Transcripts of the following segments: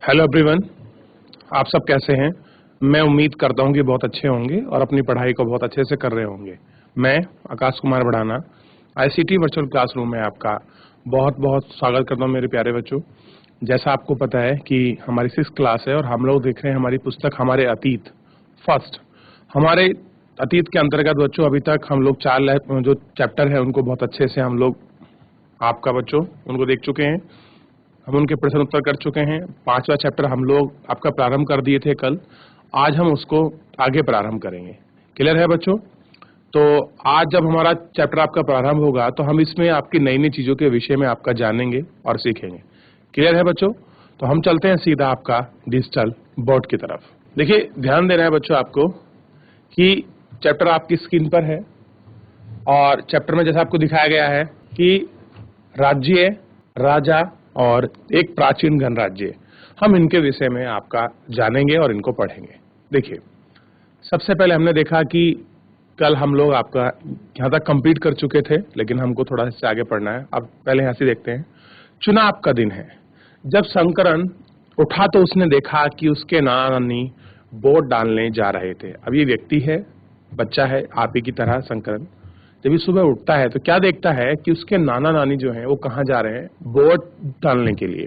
Hello everyone, आप सब कैसे हैं? मैं उम्मीद करता हूं कि बहुत अच्छे होंगे और अपनी पढ़ाई को बहुत अच्छे से कर रहे होंगे। मैं आकाश कुमार बढ़ाना आईसीटी वर्चुअल क्लासरूम में आपका बहुत बहुत स्वागत करता हूं मेरे प्यारे बच्चों। जैसा आपको पता है कि हमारी 6th क्लास है और हम लोग देख रहे हैं हमारी पुस्तक हमारे अतीत फर्स्ट। हमारे अतीत के अंतर्गत बच्चों अभी तक हम लोग 4 जो चैप्टर है उनको बहुत अच्छे से हम लोग आपका बच्चों उनको देख चुके हैं। हम उनके प्रश्न उत्तर कर चुके हैं। 5वां चैप्टर हम लोग आपका प्रारंभ कर दिए थे कल। आज हम उसको आगे प्रारंभ करेंगे। क्लियर है बच्चों? तो आज जब हमारा चैप्टर आपका प्रारंभ होगा तो हम इसमें आपकी नई नई चीजों के विषय में आपका जानेंगे और सीखेंगे। क्लियर है बच्चों? तो हम चलते हैं सीधा आपका डिजिटल बोर्ड की तरफ। देखिए, ध्यान देना है बच्चों आपको कि चैप्टर आपकी स्क्रीन पर है और चैप्टर में जैसा आपको दिखाया गया है कि राज्य, राजा और एक प्राचीन गणराज्य, हम इनके विषय में आपका जानेंगे और इनको पढ़ेंगे। देखिए, सबसे पहले हमने देखा कि कल हम लोग आपका यहाँ तक कंप्लीट कर चुके थे, लेकिन हमको थोड़ा इससे आगे पढ़ना है। अब पहले यहाँ से देखते हैं। चुनाव का दिन है। जब शंकरन उठा तो उसने देखा कि उसके नाना नानी वोट डालने जा रहे थे। अब ये व्यक्ति है, बच्चा है, आप ही की तरह शंकरन। जब ये सुबह उठता है तो क्या देखता है कि उसके नाना नानी जो हैं वो कहाँ जा रहे हैं? वोट डालने के लिए।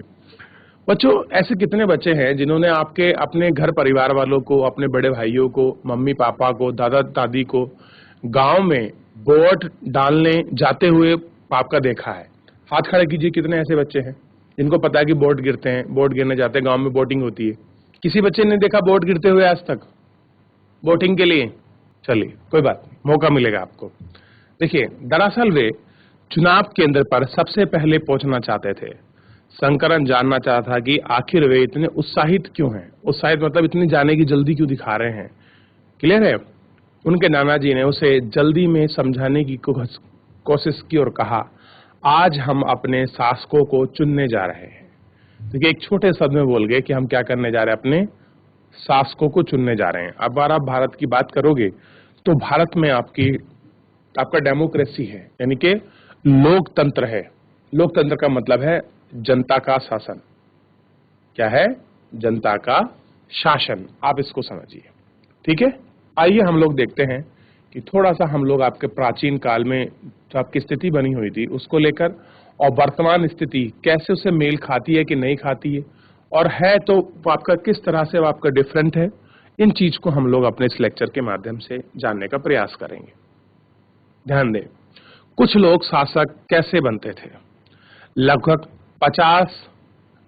बच्चों, ऐसे कितने बच्चे हैं जिन्होंने आपके अपने घर परिवार वालों को, अपने बड़े भाइयों को, मम्मी पापा को, दादा दादी को गांव में वोट डालने जाते हुए आपका देखा है? हाथ खड़े कीजिए, कितने ऐसे बच्चे हैं जिनको पता है कि वोट गिरते हैं, वोट गिरने जाते हैं, गांव में वोटिंग होती है? किसी बच्चे ने देखा वोट गिरते हुए आज तक वोटिंग के लिए? चलिए, कोई बात नहीं, मौका मिलेगा आपको। देखिए, दरअसल वे चुनाव केंद्र पर सबसे पहले पहुंचना चाहते थे। शंकरन जानना चाहता था कि आखिर वे इतने उत्साहित क्यों हैं। उत्साहित मतलब इतनी जाने की जल्दी क्यों दिखा रहे हैं। क्लियर है? उनके नाना जी ने उसे जल्दी में समझाने की कोशिश की और कहा, आज हम अपने शासकों को चुनने जा रहे हैं। देखिए, एक छोटे शब्द में बोल गए कि हम क्या करने जा रहे हैं? अपने शासकों को चुनने जा रहे हैं। अब बार आप भारत की बात करोगे तो भारत में आपका डेमोक्रेसी है, यानी कि लोकतंत्र है। लोकतंत्र का मतलब है जनता का शासन। क्या है? जनता का शासन। आप इसको समझिए, ठीक है? आइए हम लोग देखते हैं कि थोड़ा सा हम लोग आपके प्राचीन काल में जो आपकी स्थिति बनी हुई थी उसको लेकर और वर्तमान स्थिति कैसे उसे मेल खाती है कि नहीं खाती है, और है तो आपका किस तरह से वो आपका डिफरेंट है। इन चीज को हम लोग अपने इस लेक्चर के माध्यम से जानने का प्रयास करेंगे। ध्यान दें, कुछ लोग शासक कैसे बनते थे? लगभग 50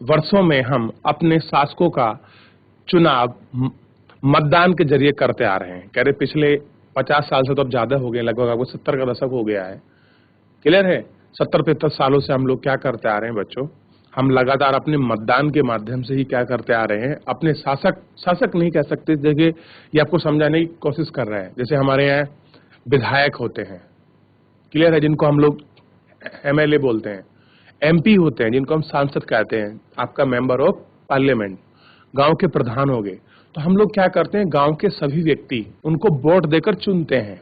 वर्षों में हम अपने शासकों का चुनाव मतदान के जरिए करते आ रहे हैं। कह रहे पिछले 50 साल से तो अब ज्यादा हो गए, लगभग आपको 70 का दशक हो गया है। क्लियर है? 70-75 सालों से हम लोग क्या करते आ रहे हैं बच्चों? हम लगातार अपने मतदान के माध्यम से ही क्या करते आ रहे हैं? अपने शासक नहीं कह सकते, देखिए ये आपको समझाने की कोशिश कर रहे हैं। जैसे हमारे यहाँ विधायक होते हैं, क्लियर है, जिनको हम लोग एमएलए बोलते हैं। एमपी होते हैं जिनको हम सांसद कहते हैं, आपका मेंबर ऑफ पार्लियामेंट। गांव के प्रधान हो गए। तो हम लोग क्या करते हैं? गांव के सभी व्यक्ति उनको वोट देकर चुनते हैं।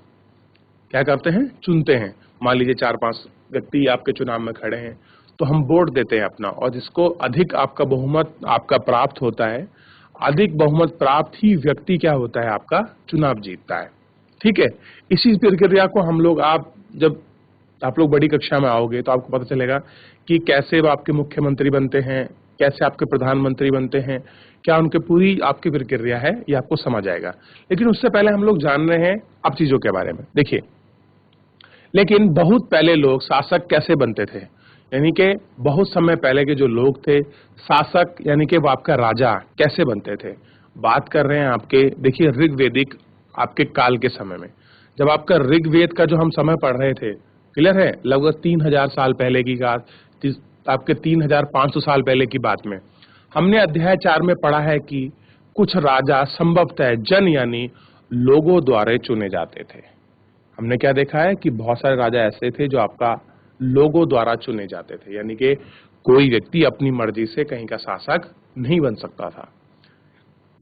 क्या करते हैं? चुनते हैं। मान लीजिए 4-5 व्यक्ति आपके चुनाव में खड़े हैं तो हम वोट देते हैं अपना, और जिसको अधिक आपका बहुमत आपका प्राप्त होता है, अधिक बहुमत प्राप्त ही व्यक्ति क्या होता है? आपका चुनाव जीतता है। ठीक है? इसी प्रक्रिया को हम लोग जब आप लोग बड़ी कक्षा में आओगे तो आपको पता चलेगा कि कैसे वो आपके मुख्यमंत्री बनते हैं, कैसे आपके प्रधानमंत्री बनते हैं, क्या उनके पूरी आपकी प्रक्रिया है, ये आपको समझ आएगा। लेकिन उससे पहले हम लोग जान रहे हैं अब चीजों के बारे में। देखिए, लेकिन बहुत पहले लोग शासक कैसे बनते थे? यानी कि बहुत समय पहले के जो लोग थे शासक, यानी कि वो आपका राजा कैसे बनते थे? बात कर रहे हैं आपके, देखिए, ऋग्वेदिक आपके काल के समय में। जब आपका ऋग्वेद का जो हम समय पढ़ रहे थे, क्लियर है, लगभग 3000 साल पहले की बात, आपके 3500 साल पहले की बात में हमने अध्याय 4 में पढ़ा है कि कुछ राजा संभवतः जन यानी लोगों द्वारा चुने जाते थे। हमने क्या देखा है कि बहुत सारे राजा ऐसे थे जो आपका लोगों द्वारा चुने जाते थे, यानी कि कोई व्यक्ति अपनी मर्जी से कहीं का शासक नहीं बन सकता था।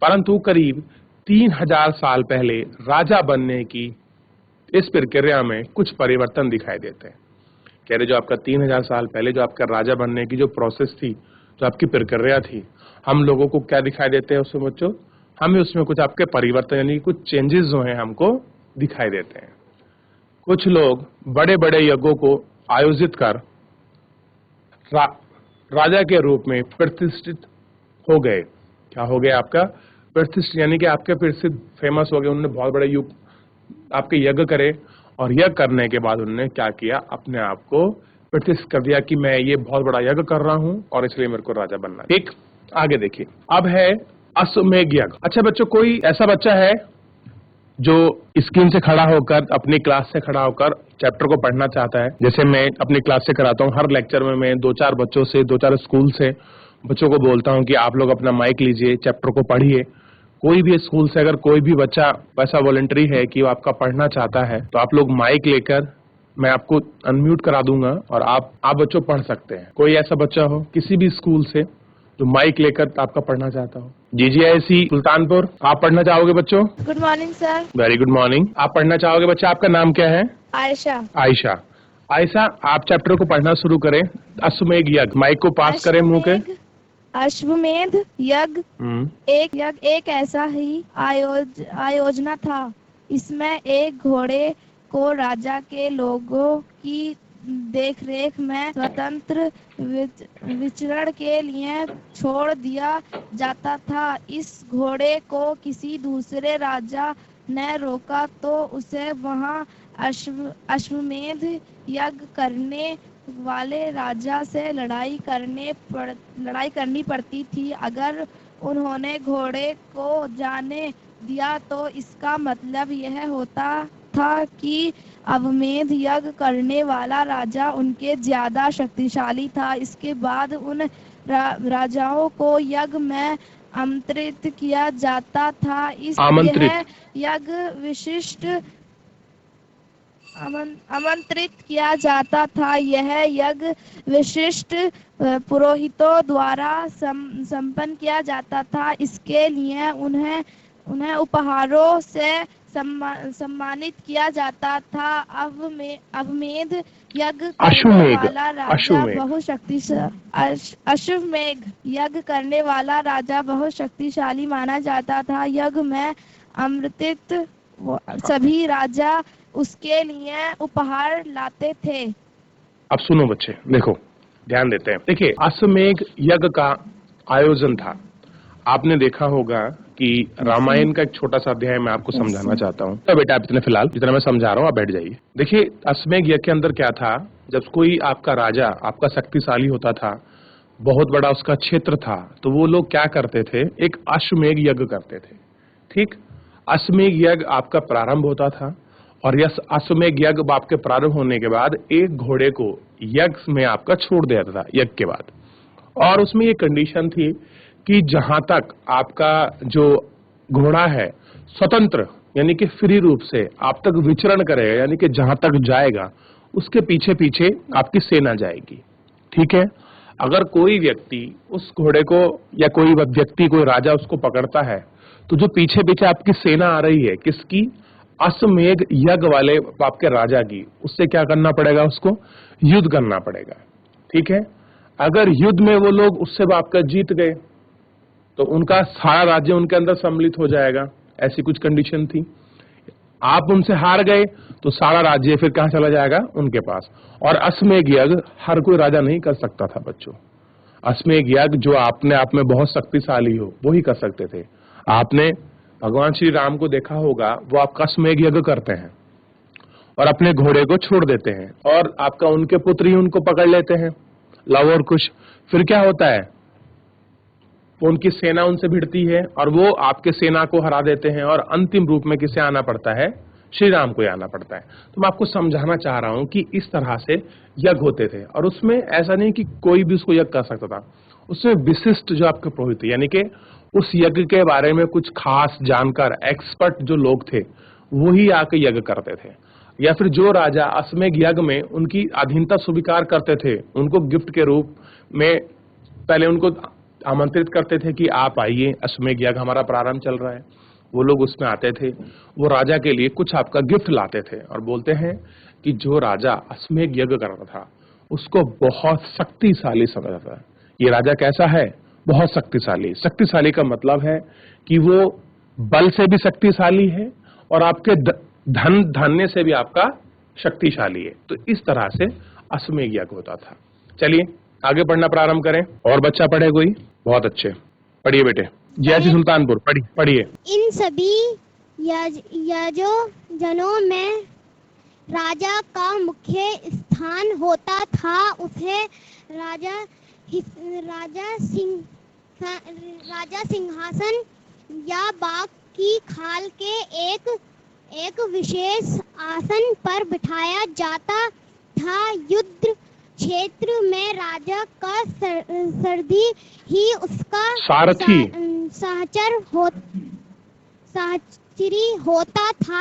परंतु करीब 3000 साल पहले राजा बनने की इस प्रक्रिया में कुछ परिवर्तन दिखाई देते हैं। कह रहे जो आपका 3000 साल पहले जो आपका राजा बनने की जो प्रोसेस थी जो आपकी प्रक्रिया थी, हम लोगों को क्या दिखाई देते हैं उसमें बच्चों? हमें उसमें कुछ आपके परिवर्तन यानी कुछ चेंजेस जो हैं हमको दिखाई देते हैं। कुछ लोग बड़े बड़े यज्ञों को आयोजित कर रा, राजा के रूप में प्रतिष्ठित हो गए। क्या हो गए आपका? प्रतिष्ठित, यानी कि आपके प्रसिद्ध फेमस हो गए। उन्होंने बहुत बड़े युग आपके यज्ञ करे और यज्ञ करने के बाद उन्होंने क्या किया? अपने आप को प्रतिष्ठित कर दिया कि मैं ये बहुत बड़ा यज्ञ कर रहा हूं और इसलिए मेरे को राजा बनना है। ठीक, आगे देखिए। अब है अश्वमेध यज्ञ। अच्छा बच्चों, कोई ऐसा बच्चा है जो स्क्रीन से खड़ा होकर, अपनी क्लास से खड़ा होकर चैप्टर को पढ़ना चाहता है? जैसे मैं अपनी क्लास से कराता हूँ, हर लेक्चर में मैं 2-4 बच्चों से, 2-4 स्कूल से बच्चों को बोलता हूँ कि आप लोग अपना माइक लीजिए, चैप्टर को पढ़िए। कोई भी स्कूल से अगर कोई भी बच्चा ऐसा वॉलंटरी है कि वो आपका पढ़ना चाहता है, तो आप लोग माइक लेकर, मैं आपको अनम्यूट करा दूंगा और आप बच्चों पढ़ सकते हैं। कोई ऐसा बच्चा हो किसी भी स्कूल से जो माइक लेकर आपका पढ़ना चाहता हो? जीजीआईसी सुल्तानपुर, आप पढ़ना चाहोगे बच्चों? Good morning sir. Very good morning. आप पढ़ना चाहोगे बच्चा? आपका नाम क्या है? आयशा। आयशा। आयशा, आप चैप्टर को पढ़ना शुरू करें। अश्वमेध यज्ञ, माइक को पास करें मुंह के। अश्वमेध यज्ञ एक ऐसा ही आयोजना था। इसमें एक घोड़े को राजा के लोगों की देखरेख में स्वतंत्र विचरण के लिए छोड़ दिया जाता था। इस घोड़े को किसी दूसरे राजा ने रोका तो उसे वहां अश्वमेध यज्ञ करने वाले राजा से लड़ाई करनी पड़ती थी। अगर उन्होंने घोड़े को जाने दिया तो इसका मतलब यह होता था कि अश्वमेध यज्ञ करने वाला राजा उनके ज्यादा शक्तिशाली था। इसके बाद उन राजाओं को यज्ञ में आमंत्रित किया जाता था। यह यज्ञ आमंत्रित किया जाता था। यह यज्ञ विशिष्ट पुरोहितों द्वारा संपन्न किया जाता था। इसके लिए उन्हें उपहारों से सम्मानित किया जाता था। अश्वमेध यज्ञ करने वाला राजा बहुत शक्तिशाली माना जाता था। यज्ञ में आमंत्रित सभी राजा उसके लिए उपहार लाते थे। अब सुनो बच्चे, देखो, ध्यान देते हैं। देखिए, अश्वमेध यज्ञ का आयोजन था। आपने देखा होगा कि रामायण का एक छोटा सा अध्याय मैं आपको समझाना चाहता हूँ। तो बेटा आप इतने फिलहाल जितना मैं समझा रहा हूँ आप बैठ जाइए। देखिए, अश्वमेध यज्ञ के अंदर क्या था? जब कोई आपका राजा आपका शक्तिशाली होता था, बहुत बड़ा उसका क्षेत्र था, तो वो लोग क्या करते थे? एक अश्वमेध यज्ञ करते थे। ठीक, अश्वमेध यज्ञ आपका प्रारंभ होता था और यह अश्वमेध यज्ञ आपके प्रारंभ होने के बाद एक घोड़े को यज्ञ में आपका छोड़ दिया था यज्ञ के बाद। और उसमें ये कंडीशन थी कि जहां तक आपका जो घोड़ा है स्वतंत्र यानी कि फ्री रूप से आप तक विचरण करेगा, यानी कि जहां तक जाएगा उसके पीछे पीछे आपकी सेना जाएगी। ठीक है, अगर कोई व्यक्ति उस घोड़े को या कोई व्यक्ति, कोई राजा उसको पकड़ता है, तो जो पीछे पीछे आपकी सेना आ रही है, किसकी? अश्वमेध यज्ञ वाले आपके राजा की, उससे क्या करना पड़ेगा? उसको युद्ध करना पड़ेगा। ठीक है, अगर युद्ध में वो लोग उससे आपका जीत गए तो उनका सारा राज्य उनके अंदर सम्मिलित हो जाएगा। ऐसी कुछ कंडीशन थी। आप उनसे हार गए तो सारा राज्य फिर कहां चला जाएगा? उनके पास। और अश्वमेध यज्ञ हर कोई राजा नहीं कर सकता था बच्चों। अश्वमेध यज्ञ जो आपने आप में बहुत शक्तिशाली हो वो ही कर सकते थे। आपने भगवान श्री राम को देखा होगा, वो आपका अश्वमेध यज्ञ करते हैं और अपने घोड़े को छोड़ देते हैं और आपका उनके पुत्र ही उनको पकड़ लेते हैं, लव और कुश। फिर क्या होता है? उनकी सेना उनसे भिड़ती है और वो आपके सेना को हरा देते हैं और अंतिम रूप में किसे आना पड़ता है? श्री राम को आना पड़ता है। तो मैं आपको समझाना चाह रहा हूं कि इस तरह से यज्ञ होते थे और उसमें ऐसा नहीं कि कोई भी उसको यज्ञ कर सकता था। उसमें विशिष्ट जो आपके पुरोहित यानी कि उस यज्ञ के बारे में कुछ खास जानकार एक्सपर्ट जो लोग थे वो ही आके यज्ञ करते थे। या फिर जो राजा अश्वमेध यज्ञ में उनकी अधीनता स्वीकार करते थे, उनको गिफ्ट के रूप में पहले उनको आमंत्रित करते थे कि आप आइए, अश्वमेध यज्ञ हमारा प्रारंभ चल रहा है। वो लोग उसमें आते थे, वो राजा के लिए कुछ आपका गिफ्ट लाते थे और बोलते हैं कि जो राजा अश्वमेध यज्ञ कर रहा था उसको बहुत शक्तिशाली समझता था। ये राजा कैसा है? बहुत शक्तिशाली। शक्तिशाली का मतलब है कि वो बल से भी शक्तिशाली है और आपके धन धान्य से भी आपका शक्तिशाली है। तो इस तरह से अश्वमेध यज्ञ होता था। चलिए आगे पढ़ना प्रारंभ करें। और बच्चा पढ़े कोई? बहुत अच्छे, पढ़िए बेटे। जैसी सुल्तानपुर पढ़िए। इन सभी यजोजनों में राजा का मुख्य स्थान होता था। उसे राजा सिंहासन या बाघ की खाल के एक विशेष आसन पर बिठाया जाता था। युद्ध क्षेत्र में राजा का सारथी ही उसका सहचरी होता था।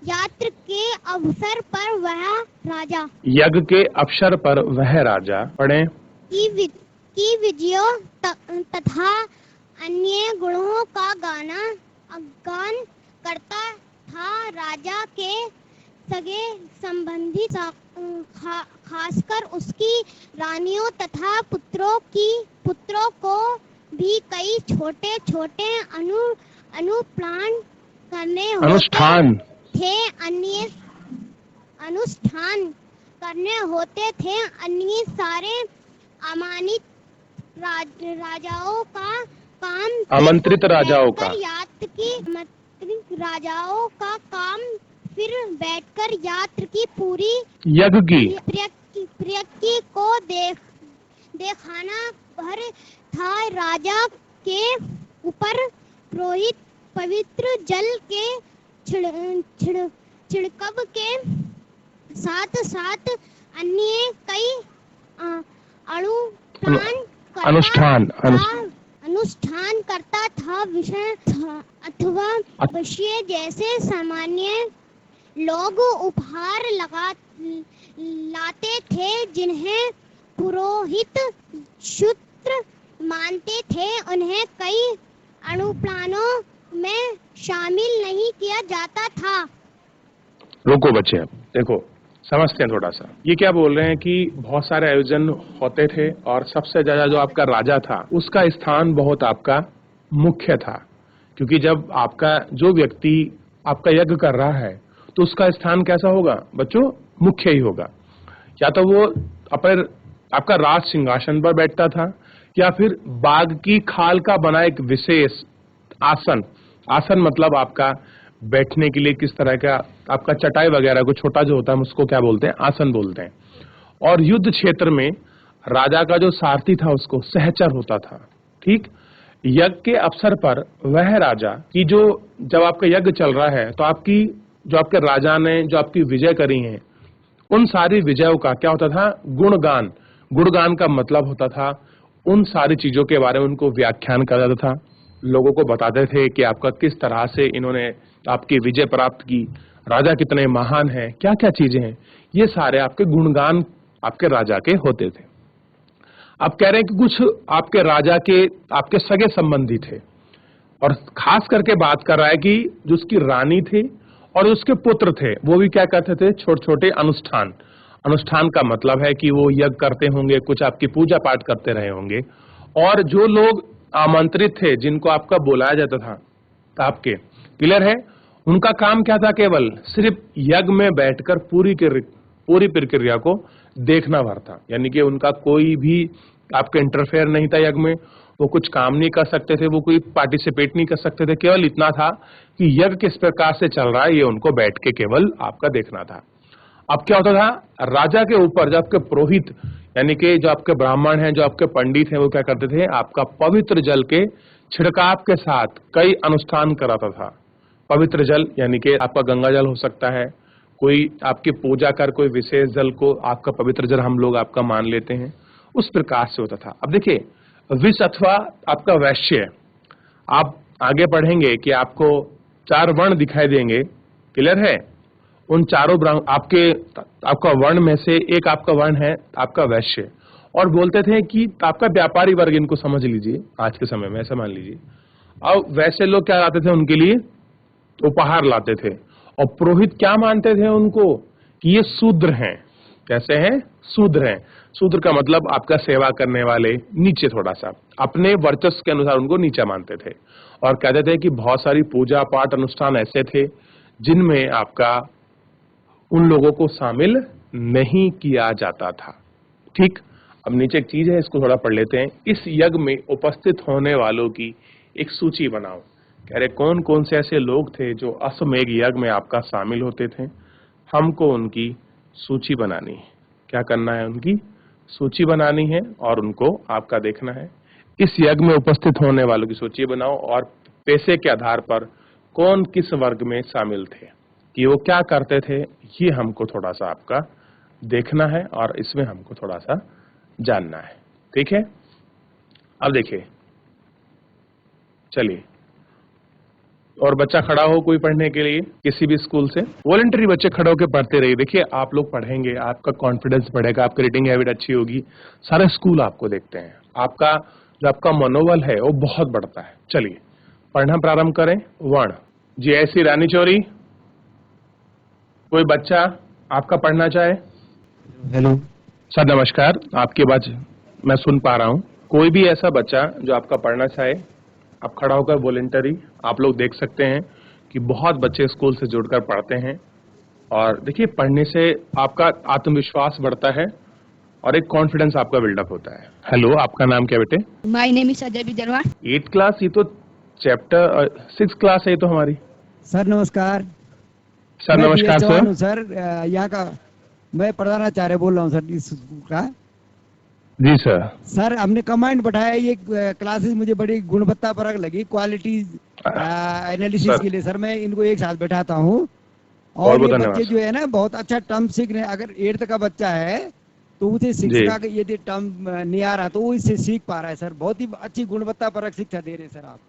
यात्रा के अवसर पर वह राजा यज्ञ के अवसर पर वह राजा पढ़े की विजयों तथा अन्य गुणों का गान करता था। राजा के सगे संबंधी खासकर उसकी रानियों तथा पुत्रों को भी कई छोटे छोटे अनुष्ठान करने होते थे। अन्य सारे आमंत्रित राजाओं का काम फिर बैठकर यात्रा की पूरी यज्ञ की प्रक्रिया को देखाना भर था। राजा के ऊपर पुरोहित पवित्र जल के छिड़काव के साथ साथ अन्य कई अनुष्ठान करता था। विषय अथवा विषय जैसे सामान्य लोग उपहार लाते थे, जिन्हें पुरोहित शूद्र मानते थे, उन्हें कई अनुष्ठानों में शामिल नहीं किया जाता था। रुको बच्चे, अब देखो समझते हैं थोड़ा सा। ये क्या बोल रहे हैं कि बहुत सारे आयोजन होते थे और सबसे ज्यादा जो आपका राजा था उसका स्थान बहुत आपका मुख्य था, क्योंकि जब आपका जो व्यक्ति आपका यज्ञ कर रहा है तो उसका स्थान कैसा होगा बच्चों? मुख्य ही होगा। या तो वो आपका राज सिंहासन पर बैठता था या फिर बाघ की खाल का बना एक विशेष आसन मतलब आपका बैठने के लिए किस तरह का आपका चटाई वगैरह को छोटा जो होता है उसको क्या बोलते हैं? आसन बोलते हैं। और युद्ध क्षेत्र में राजा का जो सारथी था उसको सहचर होता था। ठीक, यज्ञ के अवसर पर वह राजा की जब आपका यज्ञ चल रहा है तो जो आपके राजा ने जो आपकी विजय करी है उन सारी विजयों का क्या होता था? गुणगान का मतलब होता था उन सारी चीजों के बारे में उनको व्याख्यान करा जाता था। लोगों को बताते थे कि आपका किस तरह से इन्होंने आपकी विजय प्राप्त की, राजा कितने महान हैं, क्या क्या चीजें हैं, ये सारे आपके गुणगान आपके राजा के होते थे। अब कह रहे हैं कि कुछ आपके राजा के आपके सगे संबंधी थे और खास करके बात कर रहा है कि जो उसकी रानी थी और उसके पुत्र थे वो भी क्या करते थे? छोटे छोटे अनुष्ठान का मतलब है कि वो यज्ञ करते होंगे, कुछ आपकी पूजा पाठ करते रहे होंगे। और जो लोग आमंत्रित थे जिनको आपका बुलाया जाता था आपके, क्लियर है, उनका काम क्या था? केवल सिर्फ यज्ञ में बैठकर पूरी प्रक्रिया को देखना भर था। यानी कि उनका कोई भी आपका इंटरफेयर नहीं था यज्ञ में, वो कुछ काम नहीं कर सकते थे, वो कोई पार्टिसिपेट नहीं कर सकते थे। केवल इतना था कि यज्ञ किस प्रकार से चल रहा है ये उनको बैठ के केवल आपका देखना था। अब क्या होता था? राजा के ऊपर जो आपके पुरोहित यानी कि जो आपके ब्राह्मण हैं, जो आपके पंडित हैं, वो क्या करते थे? आपका पवित्र जल के छिड़काव के साथ कई अनुष्ठान कराता था। पवित्र जल यानी कि आपका गंगा जल हो सकता है, कोई आपकी पूजा कर कोई विशेष जल को आपका पवित्र जल हम लोग आपका मान लेते हैं, उस प्रकार से होता था। अब देखिए विष अथवा आपका वैश्य, आप आगे पढ़ेंगे कि आपको 4 वर्ण दिखाई देंगे, क्लियर है? उन चारों आपका वर्ण में से एक आपका वर्ण है आपका वैश्य। और बोलते थे कि आपका व्यापारी वर्ग, इनको समझ लीजिए आज के समय में ऐसा मान लीजिए। अब वैसे लोग क्या लाते थे? उनके लिए उपहार लाते थे। और पुरोहित क्या मानते थे उनको? कि ये शूद्र हैं। कैसे हैं? शूद्र हैं। शूद्र का मतलब आपका सेवा करने वाले, नीचे थोड़ा सा, अपने वर्चस्व के अनुसार उनको नीचा मानते थे और कहते थे कि बहुत सारी पूजा पाठ अनुष्ठान ऐसे थे जिनमें आपका उन लोगों को शामिल नहीं किया जाता था। ठीक, अब नीचे एक चीज है, इसको थोड़ा पढ़ लेते हैं। इस यज्ञ में उपस्थित होने वालों की एक सूची बनाओ। कह रहे कौन कौन से ऐसे लोग थे जो अश्वमेध यज्ञ में आपका शामिल होते थे, हमको उनकी सूची बनानी है। क्या करना है, उनकी सूची बनानी है और उनको आपका देखना है। इस यज्ञ में उपस्थित होने वालों की सूची बनाओ और पैसे के आधार पर कौन किस वर्ग में शामिल थे, कि वो क्या करते थे, ये हमको थोड़ा सा आपका देखना है और इसमें हमको थोड़ा सा जानना है। ठीक है, अब देखिए, चलिए, और बच्चा खड़ा हो कोई पढ़ने के लिए किसी भी स्कूल से, वॉलंटरी बच्चे खड़े होकर पढ़ते रहिए। देखिए, आप लोग पढ़ेंगे, आपका कॉन्फिडेंस बढ़ेगा, आपकी रीडिंग हैबिट अच्छी होगी, सारे स्कूल आपको देखते हैं, आपका जो आपका मनोबल है वो बहुत बढ़ता है। चलिए पढ़ना प्रारंभ करें। वर्ण जी, ऐसी रानी चौरी, कोई बच्चा आपका पढ़ना चाहे? हेलो सर नमस्कार, आपकी आवाज मैं सुन पा रहा हूँ। कोई भी ऐसा बच्चा जो आपका पढ़ना चाहे, आप खड़ा होकर वॉलंटरी, आप लोग देख सकते हैं कि बहुत बच्चे स्कूल से जुड़कर पढ़ते हैं और देखिए, पढ़ने से आपका आत्मविश्वास बढ़ता है और एक कॉन्फिडेंस आपका बिल्डअप होता है। हेलो, आपका नाम क्या बेटे? My name is Ajay Vijayvarma. 8th class, ये तो चैप्टर 6 क्लास है ये तो हमारी। सर नमस्कार। सर मैं नमस्कार चौहान सर। हूँ सर, यहाँ का मैं प्रधानाचार्य बोल रहा हूँ सर इस स्कूल का। जी सर। सर हमने कमांड बैठाया, ये क्लासेस मुझे बड़ी गुणवत्तापरक लगी, क्वालिटी एनालिसिस सर। के लिए सर मैं इनको एक साथ बैठाता हूँ बहुत और बहुत ये धन्यवाद बच्चे जो है ना बहुत अच्छा टर्म सीख रहे हैं। अगर 8th का बच्चा है तो उसे शिक्षा का यदि टर्म नहीं आ रहा तो वो इससे सीख पा रहा है सर। बहुत ही अच्छी गुणवत्तापरक शिक्षा दे रहे हैं सर आप।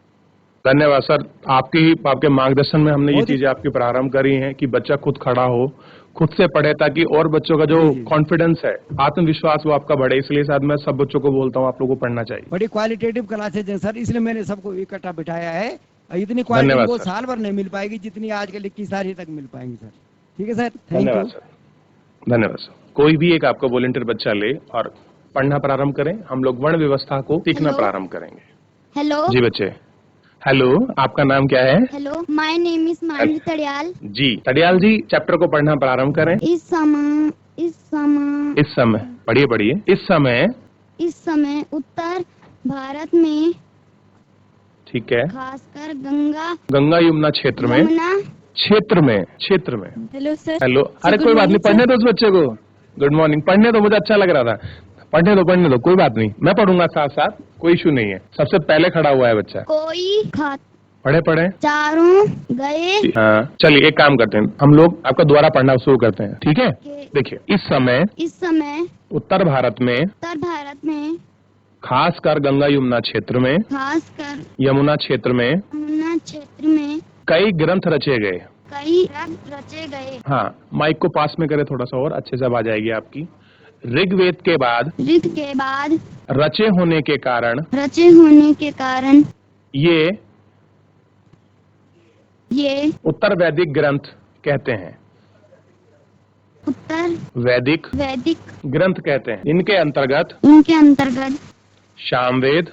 धन्यवाद सर, आपके मार्गदर्शन में हमने ये बहुत ही- चीजें आपकी प्रारंभ करी हैं कि बच्चा खुद खड़ा हो, खुद से पढ़े, ताकि और बच्चों का जो जी, जी। कॉन्फिडेंस है, आत्मविश्वास वो आपका बढ़े। इसलिए शायद मैं सब बच्चों को बोलता हूँ आप लोगों को पढ़ना चाहिए। बड़ी क्वालिटेटिव क्लासेज है सर, इसलिए मैंने सबको इकट्ठा बिठाया है। इतनी क्वालिटी धन्यवाद को सर। साल भर नहीं मिल पाएगी जितनी आजकल 21 तारीख तक मिल पाएंगी सर। ठीक है सर, थैंक धन्यवाद यू। सर। धन्यवाद सर। कोई भी एक आपका वॉलंटियर बच्चा ले और पढ़ना प्रारंभ करें। हम लोग वर्ण व्यवस्था को सीखना हेलो। प्रारंभ करेंगे। हेलो जी बच्चे। हेलो, आपका नाम क्या है? हेलो, माय नेम इज मानवी तड़ियाल। जी तड़ियाल जी, चैप्टर को पढ़ना प्रारंभ करें। इस समय पढ़िए। इस समय उत्तर भारत में ठीक है, खासकर गंगा यमुना क्षेत्र में हेलो सर। हेलो, अरे good कोई बात नहीं, morning, पढ़ने दो उस बच्चे को। गुड मॉर्निंग, पढ़ने दो, मुझे अच्छा लग रहा था। पढ़ने दो, कोई बात नहीं, मैं पढ़ूंगा साथ साथ, कोई इशू नहीं है। सबसे पहले खड़ा हुआ है बच्चा, कोई पढ़े। चारों गए हाँ, चलिए एक काम करते हैं, हम लोग आपका दोबारा पढ़ना शुरू करते हैं, ठीक है? देखिए, इस समय उत्तर भारत में खासकर गंगा यमुना क्षेत्र में कई ग्रंथ रचे गए। हाँ, माइक को पास में करें थोड़ा सा और अच्छे से आवाज आएगी आपकी। ऋग्वेद के बाद रचे होने के कारण ये उत्तर वैदिक ग्रंथ कहते हैं। वैदिक ग्रंथ कहते हैं। इनके अंतर्गत सामवेद,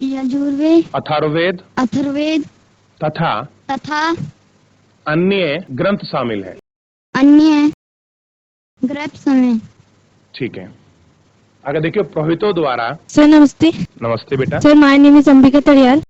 यजुर्वेद, अथर्ववेद तथा अन्य ग्रंथ शामिल है। ठीक है, अगर देखिए पुरोहितों द्वारा। सर नमस्ते। नमस्ते बेटा। Sir my name is Ambika Tariyal.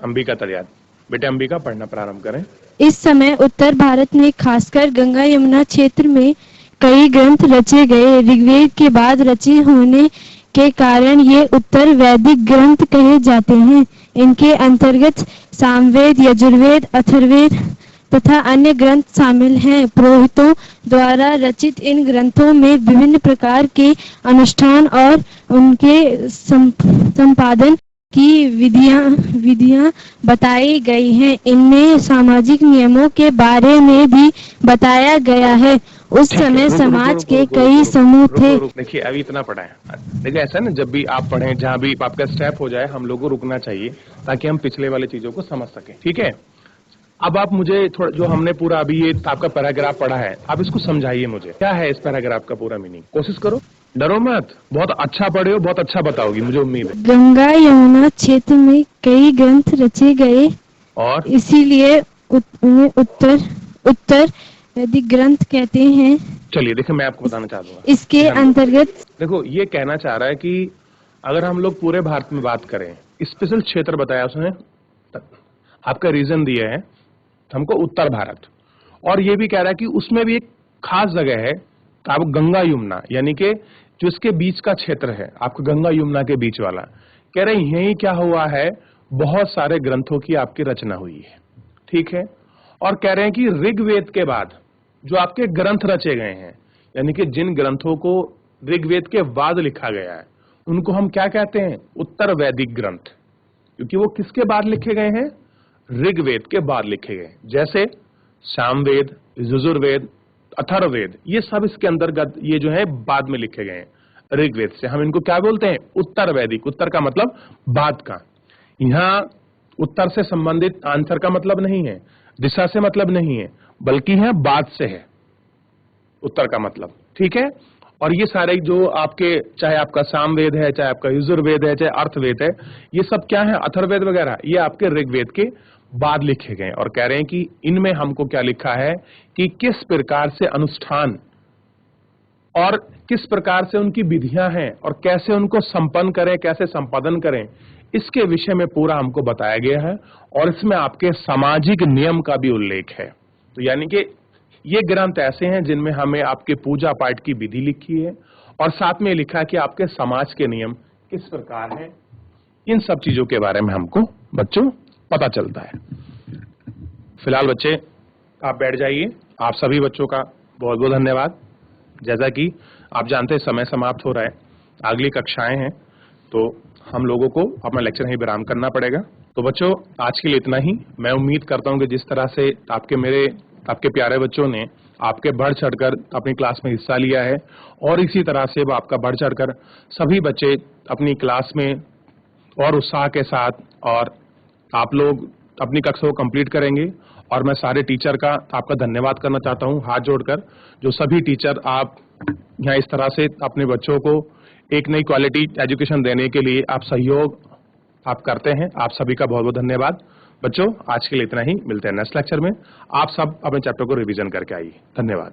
Ambika Tariyal, बेटा अंबिका पढ़ना प्रारंभ करें। इस समय उत्तर भारत में खासकर गंगा यमुना क्षेत्र में कई ग्रंथ रचे गए। ऋग्वेद के बाद रचे होने के कारण ये उत्तर वैदिक ग्रंथ कहे जाते हैं। इनके अंतर्गत सामवेद, यजुर्वेद, अथर्ववेद तथा अन्य ग्रंथ शामिल हैं। पुरोहितों द्वारा रचित इन ग्रंथों में विभिन्न प्रकार के अनुष्ठान और उनके संपादन की विधियां बताई गई हैं। इनमें सामाजिक नियमों के बारे में भी बताया गया है। उस समय समाज के कई समूह थे। देखिए, अभी इतना पढ़ा है। देखिए, ऐसा ना, जब भी आप पढ़ें, जहाँ भी आपका स्टेप हो जाए, हम लोगों को रुकना चाहिए ताकि हम पिछले वाले चीजों को समझ सकें। ठीक है, अब आप मुझे थोड़ा, जो हमने पूरा अभी ये आपका पैराग्राफ पढ़ा है, आप इसको समझाइए मुझे, क्या है इस पैराग्राफ का पूरा मीनिंग। कोशिश करो, डरो मत, बहुत अच्छा पढ़े हो, बहुत अच्छा बताओगी, मुझे उम्मीद है। गंगा यमुना क्षेत्र में कई ग्रंथ रचे गए, और इसीलिए उन्हें उत्तर वैदिक ग्रंथ कहते हैं। चलिए देखिए, मैं आपको बताना चाह दूंगा इसके अंतर्गत देखो, ये कहना चाह रहा है कि अगर हम लोग पूरे भारत में बात करें, स्पेशल क्षेत्र बताया उसने, आपका रीजन दिया है हमको उत्तर भारत, और ये भी कह रहा है कि उसमें भी एक खास जगह है, आप गंगा यमुना, यानी कि जो इसके बीच का क्षेत्र है, आपको गंगा यमुना के बीच वाला, कह रहे हैं यही क्या हुआ है, बहुत सारे ग्रंथों की आपकी रचना हुई है, ठीक है। और कह रहे हैं कि ऋग्वेद के बाद जो आपके ग्रंथ रचे गए हैं, यानी कि जिन ग्रंथों को ऋग्वेद के बाद लिखा गया है, उनको हम क्या कहते हैं, उत्तर वैदिक ग्रंथ, क्योंकि वो किसके बाद लिखे गए हैं, ऋग्वेद के बाद लिखे गए। जैसे सामवेद, यजुर्वेद, अथर्ववेद, ये सब इसके अंतर्गत ये जो है बाद में लिखे गए हैं ऋग्वेद से। हम इनको क्या बोलते हैं, उत्तर वैदिक। उत्तर का मतलब बाद का। यहाँ उत्तर से संबंधित आंसर का मतलब नहीं है, दिशा से मतलब नहीं है, बल्कि है बाद से है उत्तर का मतलब, ठीक है। और ये सारे जो आपके, चाहे आपका सामवेद है, चाहे आपका यजुर्वेद है, चाहे अर्थवेद है, ये सब क्या है, अथर्ववेद वगैरह, ये आपके ऋग्वेद के बाद लिखे गए। और कह रहे हैं कि इनमें हमको क्या लिखा है कि किस प्रकार से अनुष्ठान और किस प्रकार से उनकी विधियां हैं और कैसे उनको संपन्न करें, कैसे संपादन करें, इसके विषय में पूरा हमको बताया गया है। और इसमें आपके सामाजिक नियम का भी उल्लेख है। तो यानी कि ये ग्रंथ ऐसे हैं जिनमें हमें आपके पूजा पाठ की विधि लिखी है, और साथ में लिखा है कि आपके समाज के नियम किस प्रकार हैं। इन सब चीजों के बारे में हमको बच्चों पता चलता है। फिलहाल बच्चे आप बैठ जाइए। आप सभी बच्चों का बहुत बहुत धन्यवाद। जैसा कि आप जानते हैं समय समाप्त हो रहा है, अगली कक्षाएं हैं, तो हम लोगों को अपना लेक्चर यहीं विराम करना पड़ेगा। तो बच्चों आज के लिए इतना ही। मैं उम्मीद करता हूं कि जिस तरह से आपके प्यारे बच्चों ने आपके बढ़ चढ़कर अपनी क्लास में हिस्सा लिया है, और इसी तरह से वो आपका बढ़ चढ़कर सभी बच्चे अपनी क्लास में और उत्साह के साथ, और आप लोग अपनी कक्षा को कंप्लीट करेंगे। और मैं सारे टीचर का आपका धन्यवाद करना चाहता हूं हाथ जोड़कर, जो सभी टीचर आप यहाँ इस तरह से अपने बच्चों को एक नई क्वालिटी एजुकेशन देने के लिए आप सहयोग आप करते हैं। आप सभी का बहुत बहुत धन्यवाद। बच्चों आज के लिए इतना ही, मिलते हैं नेक्स्ट लेक्चर में। आप सब अपने चैप्टर को रिवीजन करके आइए। धन्यवाद।